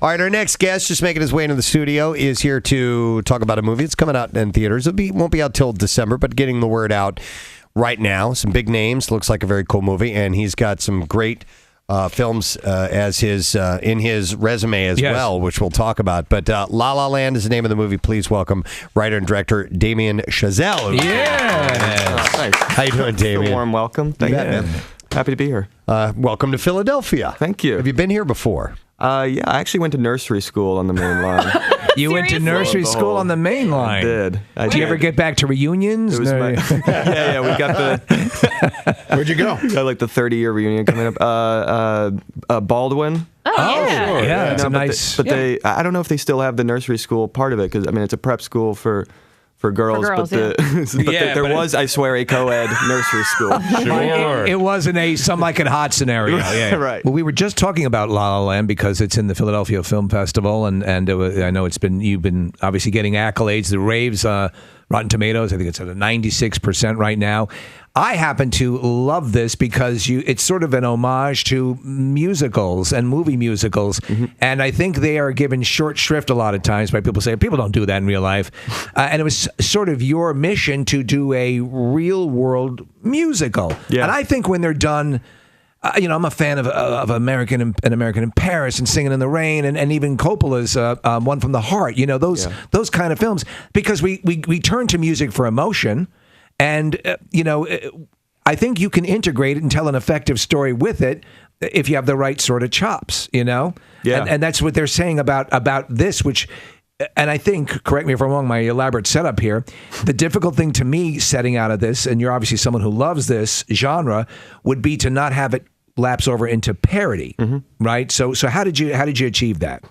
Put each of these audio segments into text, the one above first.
All right, our next guest, just making his way into the studio, is here to talk about a movie. It's coming out in theaters. Won't be out till December, but getting the word out right now. Some big names. Looks like a very cool movie, and he's got some great films as in his resume as well, which we'll talk about. But La La Land is the name of the movie. Please welcome writer and director Damien Chazelle. Yes. Nice. How you doing, Damien? A warm welcome. Thank you. Man. Happy to be here. Welcome to Philadelphia. Thank you. Have you been here before? Yeah, I actually went to nursery school on the main line. You went to nursery school on the main line? I did. Did you ever get back to reunions? It was yeah, we got the... Where'd you go? We got like the 30-year reunion coming up. Baldwin. Oh, yeah. Sure. Yeah, it's no, a nice... I don't know if they still have the nursery school part of it, because, I mean, it's a prep school for girls, girls, but there was, I swear, a co-ed nursery school. Sure. It wasn't a some like it hot scenario. Yeah. Right. Well, we were just talking about La La Land because it's in the Philadelphia Film Festival, and I know you've been obviously getting accolades, the raves, Rotten Tomatoes. I think it's at a 96% right now. I happen to love this because it's sort of an homage to musicals and movie musicals, and I think they are given short shrift a lot of times by people saying people don't do that in real life, and it was sort of your mission to do a real world musical, and I think when they're done. I'm a fan of American in Paris and Singing in the Rain and even Coppola's One from the Heart. Those kind of films, because we turn to music for emotion, and I think you can integrate it and tell an effective story with it if you have the right sort of chops. Yeah. And that's what they're saying about this, which. And I think, correct me if I'm wrong, my elaborate setup here, the difficult thing to me setting out of this, and you're obviously someone who loves this genre, would be to not have it lapse over into parody, right? So how did you achieve that?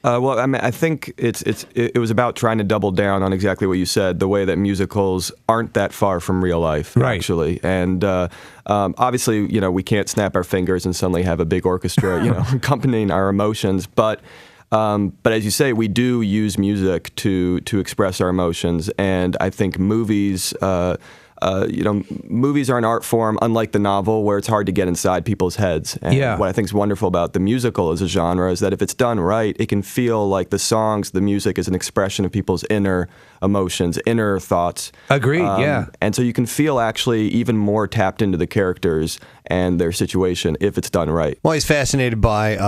Well, I mean, I think it was about trying to double down on exactly what you said, the way that musicals aren't that far from real life, actually. And obviously, we can't snap our fingers and suddenly have a big orchestra, accompanying our emotions, but as you say, we do use music to express our emotions, and I think movies, movies are an art form, unlike the novel, where it's hard to get inside people's heads. And what I think is wonderful about the musical as a genre is that if it's done right, it can feel like the songs, the music is an expression of people's inner emotions, inner thoughts. Agreed, yeah. And so you can feel actually even more tapped into the characters and their situation if it's done right. Well, he's fascinated by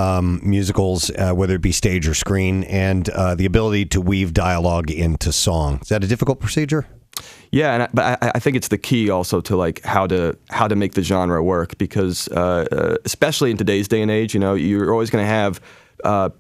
musicals, whether it be stage or screen, and the ability to weave dialogue into song. Is that a difficult procedure? Yeah, but I think it's the key also to like how to make the genre work, because especially in today's day and age, you're always going to have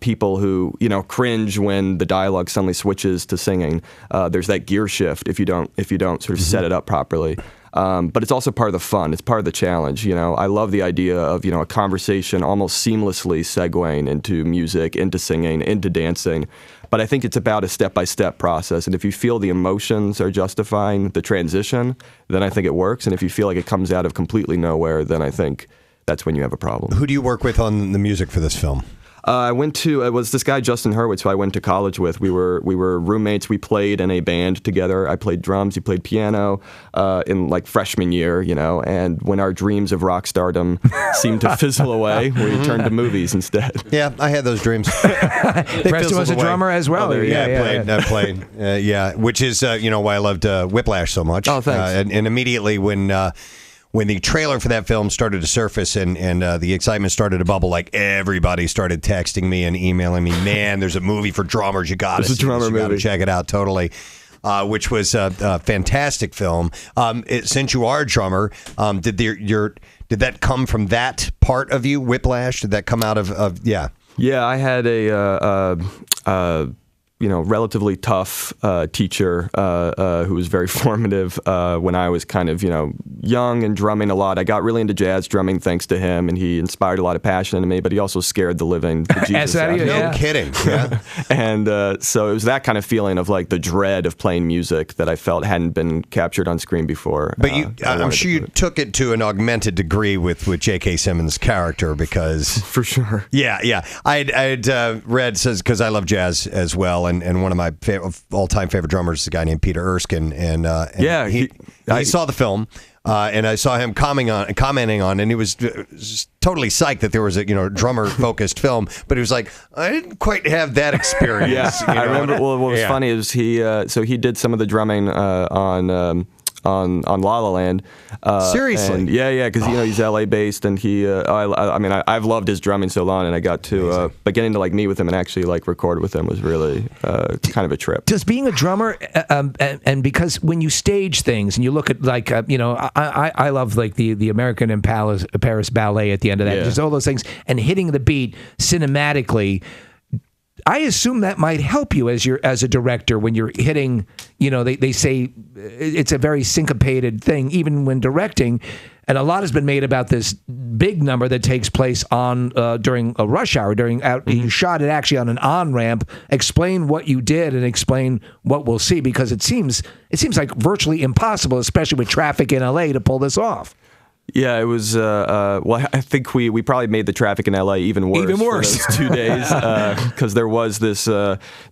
people who cringe when the dialogue suddenly switches to singing. There's that gear shift if you don't sort of set it up properly. But it's also part of the fun. It's part of the challenge. I love the idea of a conversation almost seamlessly segueing into music, into singing, into dancing. But I think it's about a step-by-step process. And if you feel the emotions are justifying the transition, then I think it works. And if you feel like it comes out of completely nowhere, then I think that's when you have a problem. Who do you work with on the music for this film? I went to, it was this guy, Justin Hurwitz, who I went to college with. We were roommates. We played in a band together. I played drums. He played piano in like freshman year, and when our dreams of rock stardom seemed to fizzle away, we turned to movies instead. Yeah, I had those dreams. Preston was a drummer as well. I played. Which is, why I loved Whiplash so much. Oh, thanks. And immediately when the trailer for that film started to surface and the excitement started to bubble, like everybody started texting me and emailing me, man, there's a movie for drummers. You got to see this. You got to check it out. Totally. Which was a fantastic film. Since you are a drummer, did that come from that part of you, Whiplash? Did that come out of Yeah, I had a relatively tough teacher who was very formative when I was kind of, young and drumming a lot. I got really into jazz drumming thanks to him, and he inspired a lot of passion in me, but he also scared the living bejesus out of me. No kidding. Yeah. And so it was that kind of feeling of like the dread of playing music that I felt hadn't been captured on screen before. But I'm sure you took it to an augmented degree with J.K. Simmons' character, because... For sure. Yeah. I'd read, because I love jazz as well, and one of my all-time favorite drummers is a guy named Peter Erskine, and he saw the film. and I saw him commenting on, and he was just totally psyched that there was a drummer focused film, but he was like, I didn't quite have that experience. I remember. Well, what was funny is he did some of the drumming on La La Land. Seriously? Yeah, because he's LA based, and he. I've loved his drumming so long, and I got to, but getting to meet with him and actually record with him was really kind of a trip. Does being a drummer, and because when you stage things and you look at I love the American and Paris Ballet at the end of that, just all those things, and hitting the beat cinematically. I assume that might help you as a director when you're hitting. They say it's a very syncopated thing, even when directing. And a lot has been made about this big number that takes place on during a rush hour. You shot it actually on an on-ramp. Explain what you did and explain what we'll see, because it seems like virtually impossible, especially with traffic in LA, to pull this off. Yeah, it was. Well, I think we probably made the traffic in LA even worse. Even worse. For those 2 days, because there was this.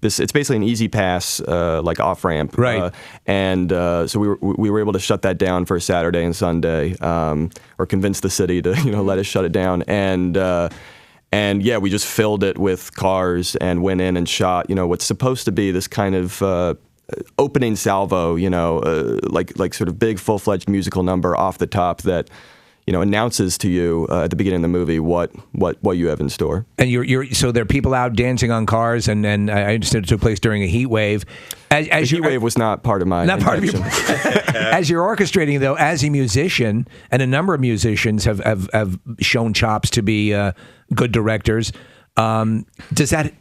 It's basically an easy pass, off ramp. Right. So we were able to shut that down for Saturday and Sunday, or convince the city to let us shut it down. And yeah, we just filled it with cars and went in and shot. What's supposed to be this kind of. Opening salvo, like sort of big full-fledged musical number off the top that, announces to you at the beginning of the movie what you have in store. And so there are people out dancing on cars, and I understood it took place during a heat wave. The heat wave was not part of my intention. As you're orchestrating, though, as a musician, and a number of musicians have shown chops to be good directors. Do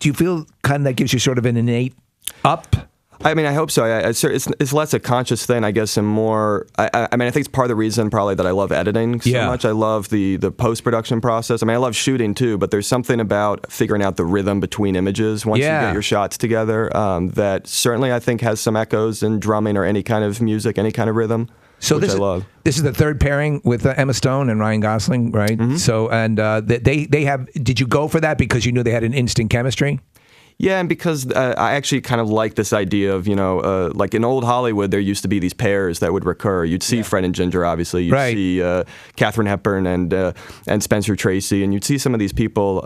you feel kind of that gives you sort of an innate up? I mean, I hope so. It's less a conscious thing, I guess, and more. I think it's part of the reason probably that I love editing so much. I love the post-production process. I mean, I love shooting too, but there's something about figuring out the rhythm between images once you get your shots together that certainly I think has some echoes in drumming or any kind of music, any kind of rhythm. So I love. This is the third pairing with Emma Stone and Ryan Gosling, right? Mm-hmm. So they have. Did you go for that because you knew they had an instant chemistry? Yeah, and because I actually kind of like this idea of, like in old Hollywood, there used to be these pairs that would recur. You'd see Fred and Ginger, obviously. You'd see Katharine Hepburn and Spencer Tracy, and you'd see some of these people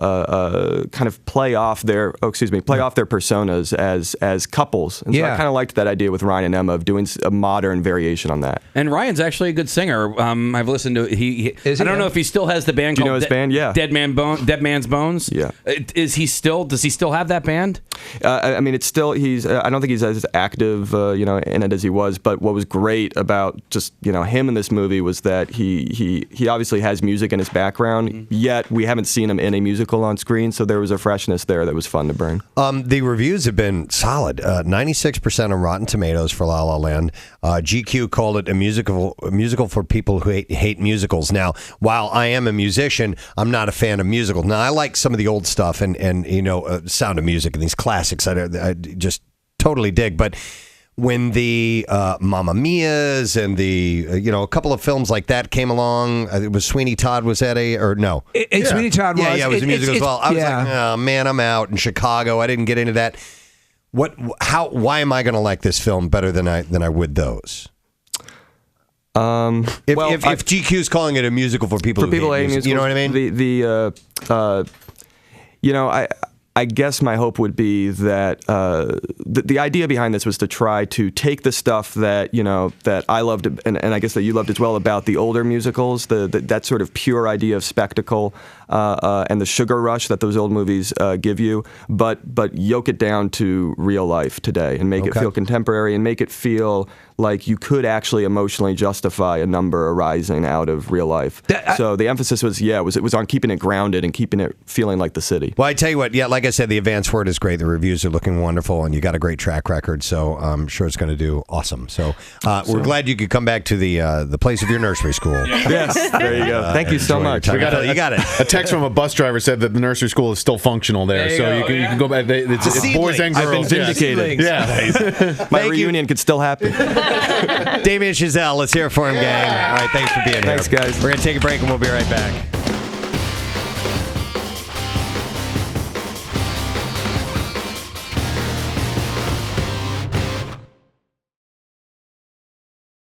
kind of play off their personas as couples. And so I kind of liked that idea with Ryan and Emma of doing a modern variation on that. And Ryan's actually a good singer. I've listened to I don't know if he still has the band. Do you know his band? Yeah, Dead Man's Bones. Yeah, does he still have that band? I mean, it's still I don't think he's as active, in it as he was. But what was great about just him in this movie was that he obviously has music in his background. Yet we haven't seen him in a musical on screen, so there was a freshness there that was fun to bring. The reviews have been solid. 96% on Rotten Tomatoes for La La Land. GQ called it a musical for people who hate musicals. Now, while I am a musician, I'm not a fan of musicals. Now, I like some of the old stuff and Sound of Music and these classics I just totally dig. But when the Mamma Mia's and the a couple of films like that came along, it was Sweeney Todd. Was that no? Sweeney Todd was. Yeah, it was a musical as well. I was like, oh man, I'm out. In Chicago, I didn't get into that. Why am I going to like this film better than I would those? If GQ's calling it a musical for people who hate music, you know what I mean? I guess my hope would be that the idea behind this was to try to take the stuff that that I loved and I guess that you loved as well about the older musicals, that sort of pure idea of spectacle and the sugar rush that those old movies give you, but yoke it down to real life today and make it feel contemporary and make it feel like you could actually emotionally justify a number arising out of real life. So the emphasis was on keeping it grounded and keeping it feeling like the city. Well, I tell you what, like I said, the advance word is great. The reviews are looking wonderful, and you got a great track record. So I'm sure it's going to do awesome. So we're glad you could come back to the place of your nursery school. Yes, there you go. Thank you so much. You got it. A text from a bus driver said that the nursery school is still functional there, so you can go back. It's boys and girls. I've been vindicated. Yeah, my reunion could still happen. Damien Chazelle, let's hear it for him, gang. All right, thanks for being here. Thanks, guys. We're going to take a break, and we'll be right back.